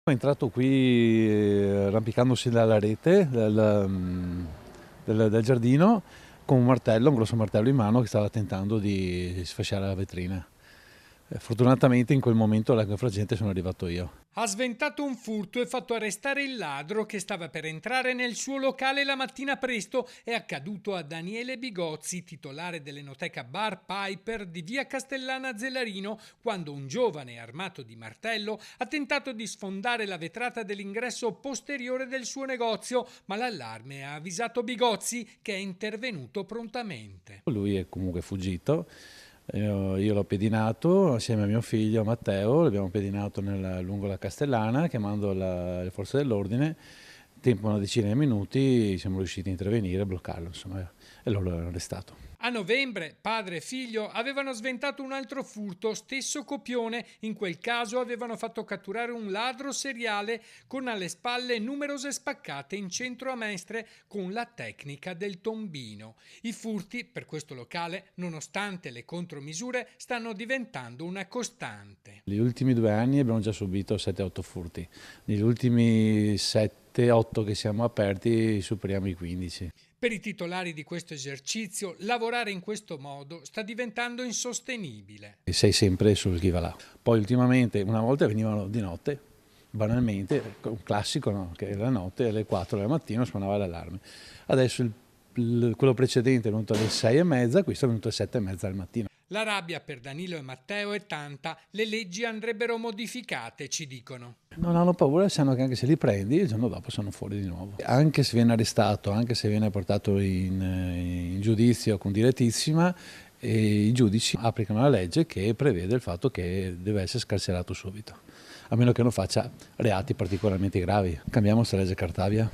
È entrato qui arrampicandosi dalla rete del giardino con un martello, un grosso martello in mano, che stava tentando di sfasciare la vetrina. Fortunatamente in quel momento alla frangente sono arrivato io. Ha sventato un furto e fatto arrestare il ladro che stava per entrare nel suo locale la mattina presto. È accaduto a Daniele Bigozzi, titolare dell'enoteca Bar Piper di via Castellana Zellarino, quando un giovane armato di martello ha tentato di sfondare la vetrata dell'ingresso posteriore del suo negozio, ma l'allarme ha avvisato Bigozzi, che è intervenuto prontamente. Lui è comunque fuggito. Io l'ho pedinato assieme a mio figlio Matteo, l'abbiamo pedinato lungo la Castellana chiamando le forze dell'ordine. Tempo una decina di minuti siamo riusciti a intervenire e bloccarlo, insomma, e loro l'hanno arrestato. A novembre padre e figlio avevano sventato un altro furto, stesso copione. In quel caso avevano fatto catturare un ladro seriale con alle spalle numerose spaccate in centro a Mestre con la tecnica del tombino. I furti per questo locale, nonostante le contromisure, stanno diventando una costante. Negli ultimi 2 anni abbiamo già subito 7-8 furti, negli ultimi 7-8 che siamo aperti superiamo i 15. Per i titolari di questo esercizio, lavorare in questo modo sta diventando insostenibile. E sei sempre sul chi va là. Poi ultimamente, una volta venivano di notte, banalmente, un classico, no? Che la notte alle 4 del mattino suonava l'allarme. Adesso quello precedente è venuto alle 6:30, questo è venuto alle 7:30 del mattino. La rabbia per Danilo e Matteo è tanta, le leggi andrebbero modificate, ci dicono. Non hanno paura, sanno che anche se li prendi il giorno dopo sono fuori di nuovo. Anche se viene arrestato, anche se viene portato in giudizio con direttissima, i giudici applicano la legge che prevede il fatto che deve essere scarcerato subito, a meno che non faccia reati particolarmente gravi. Cambiamo questa legge Cartabia.